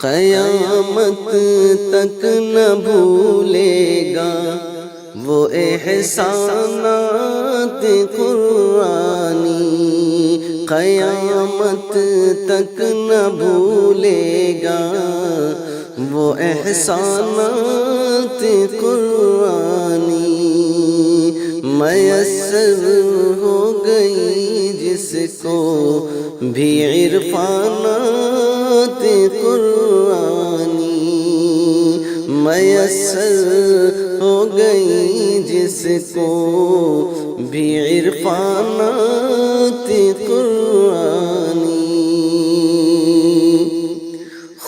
قیامت تک نہ بھولے گا وہ احسانات قرآنی، قیامت تک نہ بھولے گا وہ احسانات قرآنی۔ میسر ہو گئی جس کو بھی عرفانات قرآنی، میسر ہو گئی جس کو بھی عرفانات قرآنی۔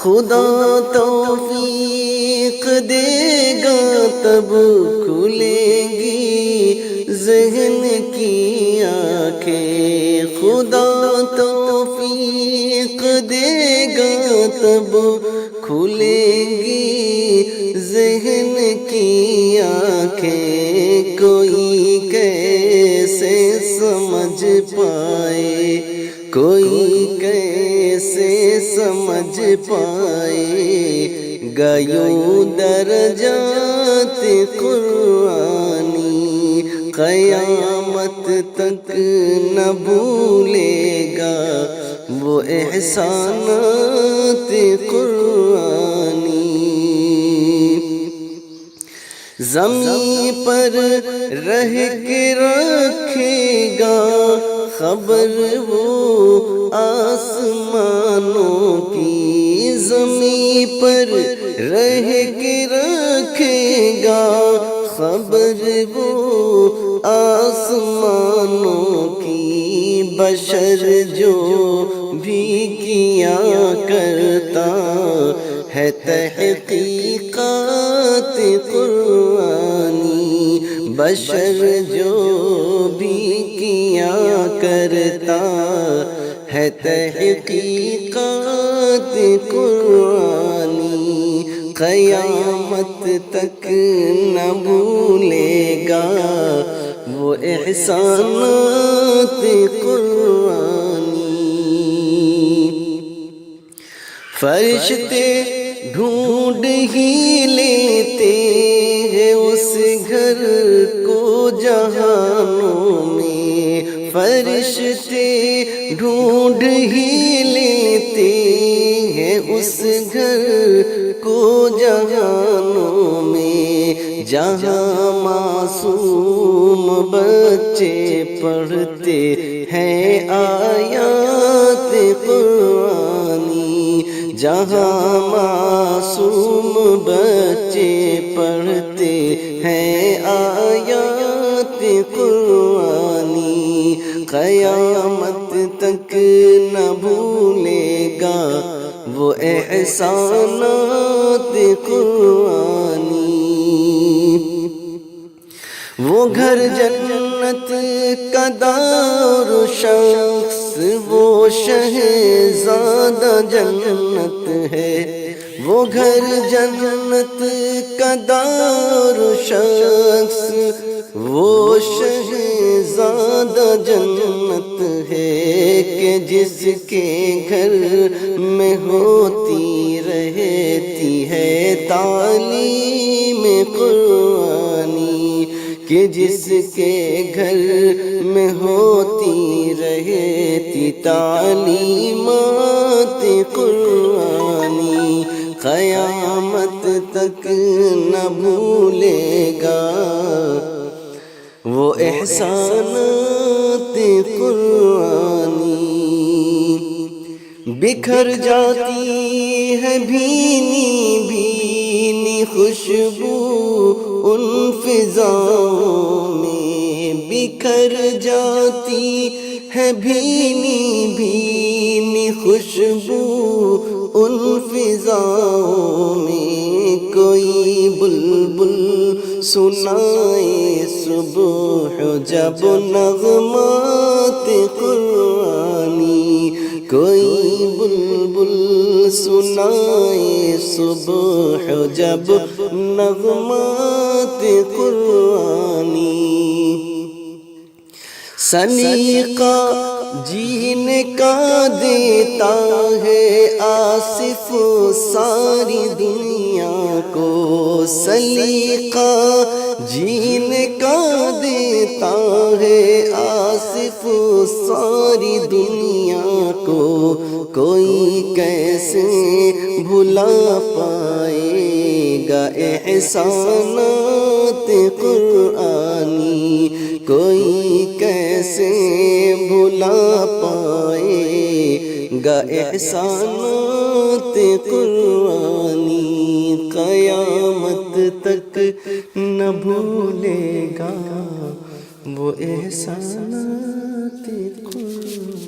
خدا توفیق دے گا تب کھلیں گی ذہن کی آنکھیں، خدا توفیق دے گا تب کھلیں گی ذہن کی آنکھیں۔ کوئی کیسے سمجھ پائے، کوئی کیسے سمجھ پائے گا یوں درجات قرآنی، قیامت تک نہ بھولے گا وہ احسانات قرآنی۔ زمین پر رہ کے رکھے گا خبر وہ آسمانوں کی، زمین پر رہ کے رکھے گا خبر وہ آسمانوں کی۔ بشر جو بھی کیا کرتا ہے تحقیقات قرآنی، بشر جو بھی کیا کرتا ہے تحقیقات قرآنی، قیامت تک نہ بھولے گا وہ احسانات قرآنی۔ فرشتے ڈھونڈ ہی لیتے ہیں اس گھر کو جہانوں میں، فرشتے ڈھونڈ ہی لیتے ہیں اس گھر کو جہانوں میں، جہاں معصوم بچے پڑھتے ہیں آیات قرآنی، جہاں معصوم بچے پڑھتے ہیں آیات قرآنی، قیامت تک نہ بھولے گا وہ احسانات قرآنی۔ وہ گھر جنت کا دار و شخص، وہ شہزادہ جنت ہے، وہ گھر جنت کا دار و شخص، وہ شہزادہ جنت ہے کہ جس کے گھر میں ہوتی رہتی ہے تعلیم قرآنی، کہ جس کے گھر میں ہوتی رہتی تعلیمات قرآنی، قیامت تک نہ بھولے گا وہ احسانات قرآنی۔ بکھر جاتی ہے بھینی بھینی خوشبو ان فضاؤں میں، بکھر جاتی ہے بھینی بھینی خوشبو ان فضاؤں میں، کوئی بلبل سنائے صبح جب نغمات قرآنی، کوئی بلبل سنائے صبح جب نغمات قرآنی۔ سلیقہ جینے کا دیتا ہے آصف ساری دنیا کو سلیقہ، جینے کا دیتا ہے آصف ساری دنیا کو، کوئی کیسے بھلا پائے گا احسانات قرآنی، کوئی کیسے بھلا پائے گا احسانات قرآنی، قیامت تک نہ بھولے گا وہ احسانات قرآنی۔